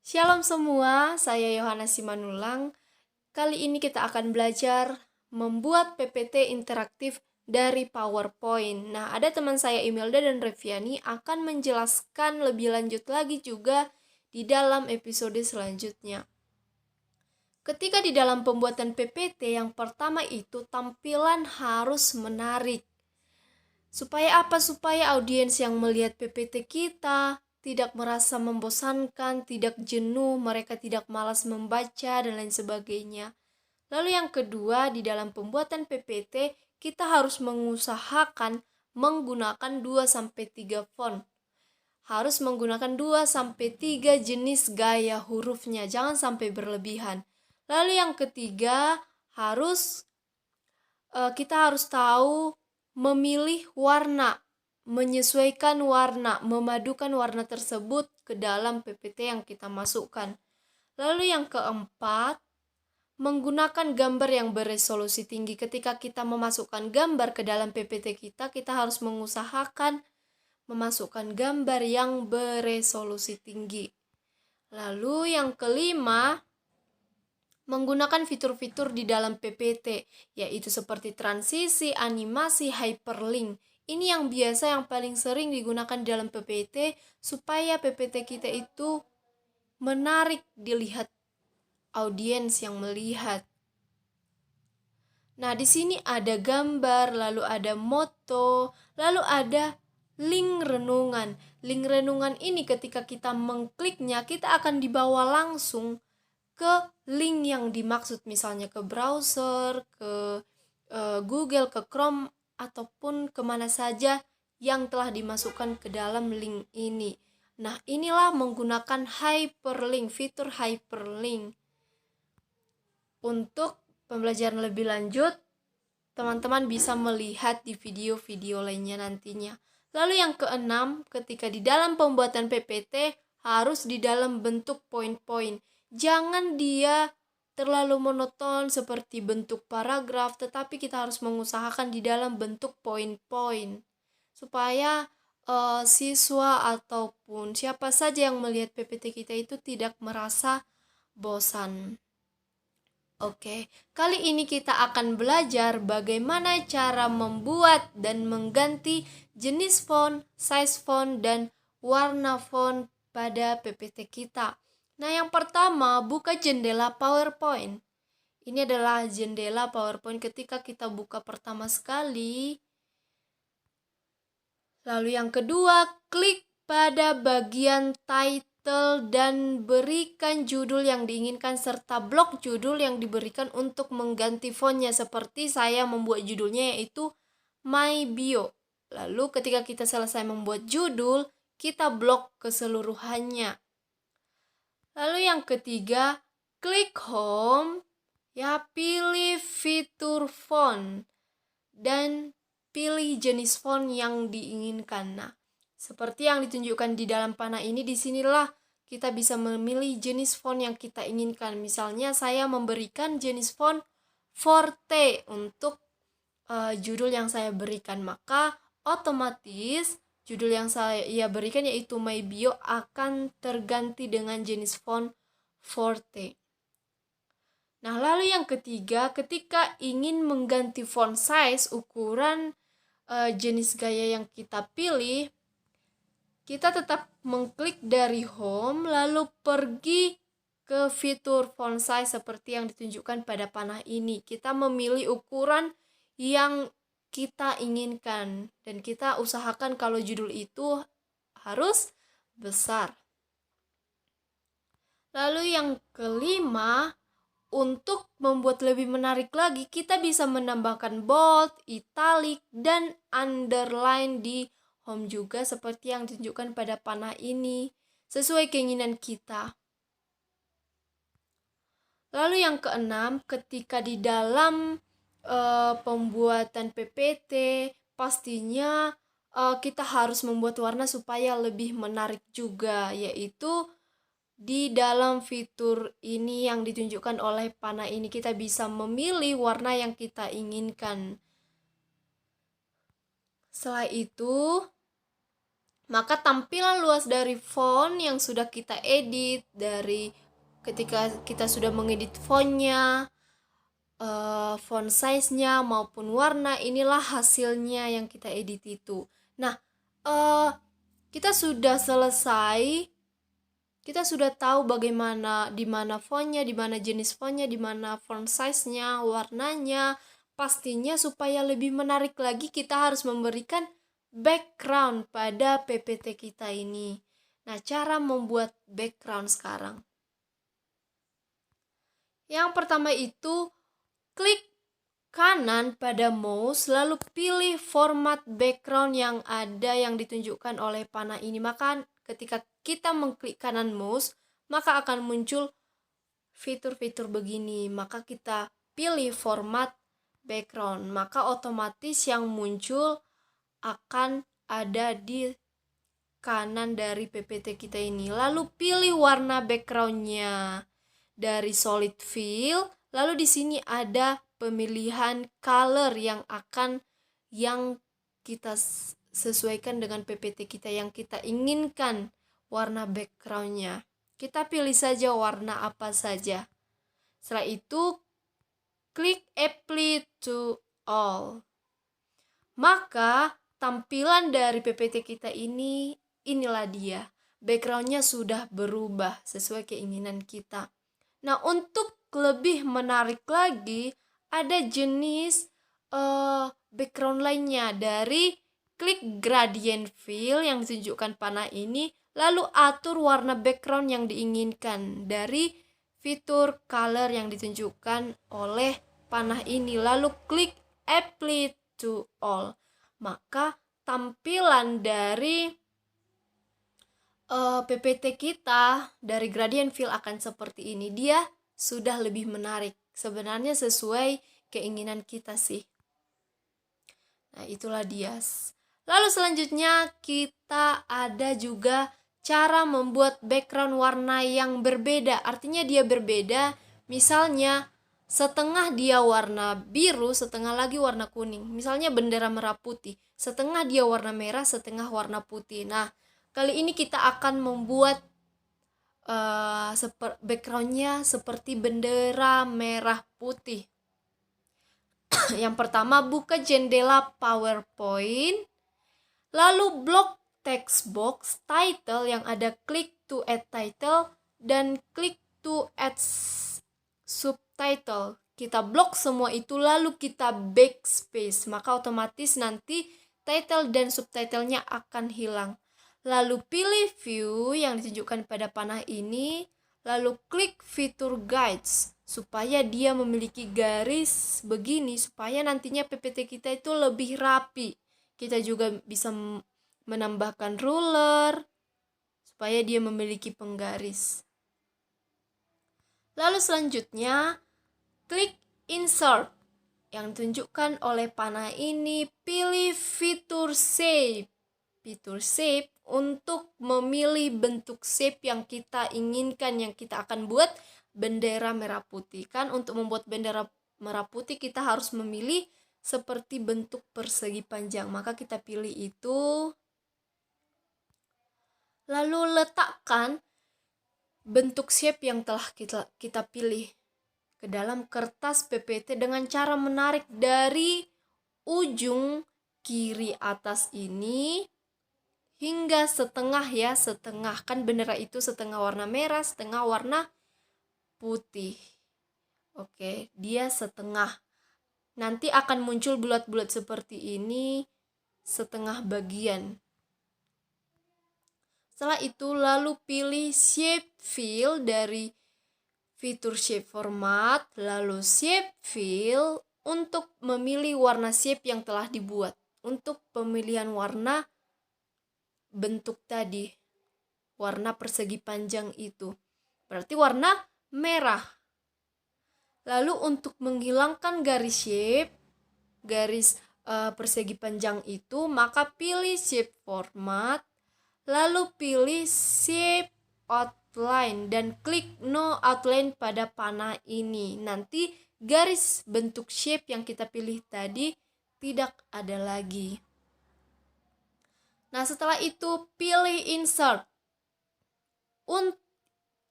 Shalom semua, saya Yohana Simanulang. Kali ini kita akan belajar membuat PPT interaktif dari PowerPoint. Nah, ada teman saya Imelda dan Reviani akan menjelaskan lebih lanjut lagi juga di dalam episode selanjutnya. Ketika di dalam pembuatan PPT, yang pertama itu tampilan harus menarik. Supaya apa? Supaya audiens yang melihat PPT kita tidak merasa membosankan, tidak jenuh, mereka tidak malas membaca, dan lain sebagainya. Lalu yang kedua, di dalam pembuatan PPT, kita harus mengusahakan menggunakan 2-3 font. Harus menggunakan 2-3 jenis gaya hurufnya, jangan sampai berlebihan. Lalu yang ketiga, kita harus tahu memilih warna, menyesuaikan warna, memadukan warna tersebut ke dalam PPT yang kita masukkan. Lalu yang keempat, menggunakan gambar yang beresolusi tinggi. Ketika kita memasukkan gambar ke dalam PPT kita harus mengusahakan memasukkan gambar yang beresolusi tinggi. Lalu yang kelima, menggunakan fitur-fitur di dalam PPT, yaitu seperti transisi, animasi, hyperlink. Ini yang biasa yang paling sering digunakan di dalam PPT supaya PPT kita itu menarik dilihat audiens yang melihat. Nah, di sini ada gambar, lalu ada moto, lalu ada link renungan. Link renungan ini ketika kita mengkliknya, kita akan dibawa langsung ke link yang dimaksud, misalnya ke browser, ke Google, ke Chrome, ataupun kemana saja yang telah dimasukkan ke dalam link ini. Nah, inilah menggunakan hyperlink, fitur hyperlink. Untuk pembelajaran lebih lanjut, teman-teman bisa melihat di video-video lainnya nantinya. Lalu yang keenam, ketika di dalam pembuatan PPT harus di dalam bentuk poin-poin. Jangan dia terlalu monoton seperti bentuk paragraf, tetapi kita harus mengusahakan di dalam bentuk poin-poin supaya siswa ataupun siapa saja yang melihat PPT kita itu tidak merasa bosan. Oke, kali ini kita akan belajar bagaimana cara membuat dan mengganti jenis font, size font, dan warna font pada PPT kita. Nah, yang pertama, buka jendela PowerPoint. Ini adalah jendela PowerPoint ketika kita buka pertama sekali. Lalu yang kedua, klik pada bagian title dan berikan judul yang diinginkan serta blok judul yang diberikan untuk mengganti fontnya, seperti saya membuat judulnya yaitu My Bio. Lalu ketika kita selesai membuat judul, kita blok keseluruhannya. Lalu yang ketiga, klik home, pilih fitur font dan pilih jenis font yang diinginkan. Nah, seperti yang ditunjukkan di dalam panah ini, disinilah kita bisa memilih jenis font yang kita inginkan. Misalnya saya memberikan jenis font Forte untuk judul yang saya berikan, maka otomatis judul yang saya berikan yaitu My Bio akan terganti dengan jenis font Forte. Nah, lalu yang ketiga, ketika ingin mengganti font size, ukuran jenis gaya yang kita pilih, kita tetap mengklik dari home, lalu pergi ke fitur font size seperti yang ditunjukkan pada panah ini. Kita memilih ukuran yang kita inginkan, dan kita usahakan kalau judul itu harus besar. Lalu yang kelima, untuk membuat lebih menarik lagi, kita bisa menambahkan bold, italic, dan underline di home juga seperti yang ditunjukkan pada panah ini, sesuai keinginan kita. Lalu yang keenam, ketika di dalam pembuatan PPT, pastinya kita harus membuat warna supaya lebih menarik juga, yaitu di dalam fitur ini yang ditunjukkan oleh panah ini, kita bisa memilih warna yang kita inginkan. Setelah itu, Maka tampilan luas dari font yang sudah kita edit, dari ketika kita sudah mengedit fontnya, font size-nya maupun warna, inilah hasilnya yang kita edit itu. Nah, kita sudah selesai. Kita sudah tahu bagaimana, di mana fontnya, di mana jenis fontnya, di mana font size-nya, warnanya. Pastinya supaya lebih menarik lagi kita harus memberikan background pada PPT kita ini. Nah, cara membuat background sekarang. Yang pertama itu klik kanan pada mouse, lalu pilih format background yang ada yang ditunjukkan oleh panah ini. Maka ketika kita mengklik kanan mouse, maka akan muncul fitur-fitur begini. Maka kita pilih format background, maka otomatis yang muncul akan ada di kanan dari PPT kita ini. Lalu pilih warna backgroundnya dari solid fill. Lalu di sini ada pemilihan color yang kita sesuaikan dengan PPT kita yang kita inginkan warna backgroundnya. Kita pilih saja warna apa saja. Setelah itu klik apply to all. Maka tampilan dari PPT kita inilah dia. Backgroundnya sudah berubah sesuai keinginan kita. Nah, untuk lebih menarik lagi, ada jenis background lainnya. Dari klik gradient fill yang ditunjukkan panah ini, lalu atur warna background yang diinginkan dari fitur color yang ditunjukkan oleh panah ini. Lalu klik apply to all. Maka tampilan dari PPT kita dari gradient fill akan seperti ini. Dia sudah lebih menarik. Sebenarnya sesuai keinginan kita sih. Nah, itulah dia. Lalu selanjutnya kita ada juga cara membuat background warna yang berbeda. Artinya dia berbeda. Misalnya setengah dia warna biru, setengah lagi warna kuning. Misalnya bendera merah putih. Setengah dia warna merah, setengah warna putih. Nah, kali ini kita akan membuat backgroundnya seperti bendera merah putih. Yang pertama, buka jendela PowerPoint, lalu blok text box title yang ada klik to add title dan klik to add subtitle. Kita blok semua itu, lalu kita backspace, maka otomatis nanti title dan subtitlenya akan hilang. Lalu pilih view yang ditunjukkan pada panah ini, lalu klik fitur guides supaya dia memiliki garis begini, supaya nantinya PPT kita itu lebih rapi. Kita juga bisa menambahkan ruler supaya dia memiliki penggaris. Lalu selanjutnya klik insert yang ditunjukkan oleh panah ini, pilih fitur shape. Fitur shape untuk memilih bentuk shape yang kita inginkan, yang kita akan buat bendera merah putih. Kan untuk membuat bendera merah putih kita harus memilih seperti bentuk persegi panjang. Maka kita pilih itu. Lalu letakkan bentuk shape yang telah kita pilih ke dalam kertas PPT dengan cara menarik dari ujung kiri atas ini hingga setengah ya, setengah. Kan bendera itu setengah warna merah, setengah warna putih. Oke, dia setengah. Nanti akan muncul bulat-bulat seperti ini setengah bagian. Setelah itu lalu pilih shape fill dari fitur shape format, lalu shape fill untuk memilih warna shape yang telah dibuat. Untuk pemilihan warna bentuk tadi, warna persegi panjang itu berarti warna merah. Lalu untuk menghilangkan garis shape, garis persegi panjang itu, maka pilih shape format, lalu pilih shape outline dan klik no outline pada panah ini. Nanti garis bentuk shape yang kita pilih tadi tidak ada lagi. Nah, setelah itu pilih insert.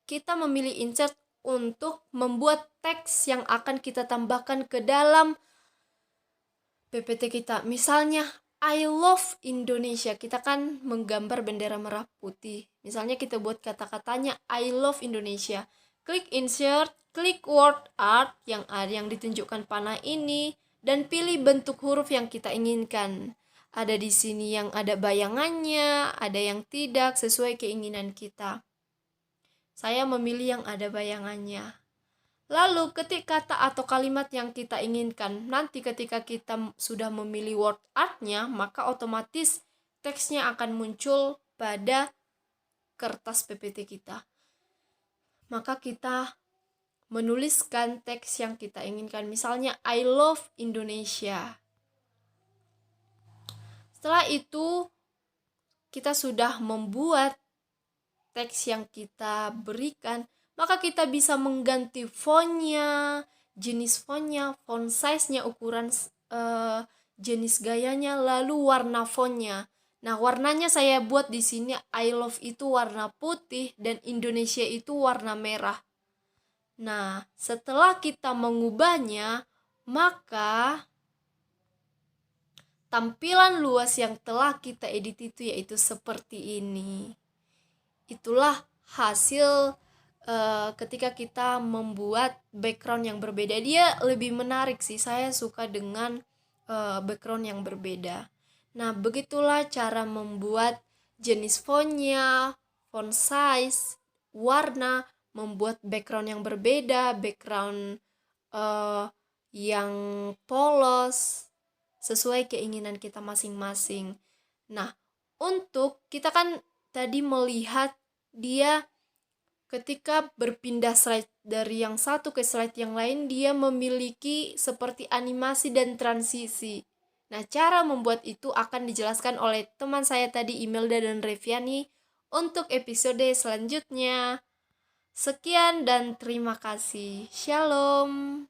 Kita memilih insert untuk membuat teks yang akan kita tambahkan ke dalam PPT kita. Misalnya, I love Indonesia. Kita kan menggambar bendera merah putih. Misalnya kita buat kata-katanya I love Indonesia. Klik insert, klik word art yang ditunjukkan panah ini, dan pilih bentuk huruf yang kita inginkan. Ada di sini yang ada bayangannya, ada yang tidak, sesuai keinginan kita. Saya memilih yang ada bayangannya. Lalu ketik kata atau kalimat yang kita inginkan. Nanti ketika kita sudah memilih word artnya, maka otomatis teksnya akan muncul pada kertas PPT kita. Maka kita menuliskan teks yang kita inginkan. Misalnya, I love Indonesia. Setelah itu, kita sudah membuat teks yang kita berikan, maka kita bisa mengganti fontnya, jenis fontnya, font size-nya, ukuran jenis gayanya, lalu warna fontnya. Nah, warnanya saya buat di sini I love itu warna putih dan Indonesia itu warna merah. Nah, setelah kita mengubahnya, maka tampilan luas yang telah kita edit itu yaitu seperti ini. Itulah hasil ketika kita membuat background yang berbeda. Dia lebih menarik sih, saya suka dengan background yang berbeda. Nah, begitulah cara membuat jenis fontnya, font size, warna, membuat background yang berbeda, background yang polos, sesuai keinginan kita masing-masing. Nah, untuk kita kan tadi melihat dia ketika berpindah slide dari yang satu ke slide yang lain, dia memiliki seperti animasi dan transisi. Nah, cara membuat itu akan dijelaskan oleh teman saya tadi, Imelda dan Reviani, untuk episode selanjutnya. Sekian dan terima kasih. Shalom.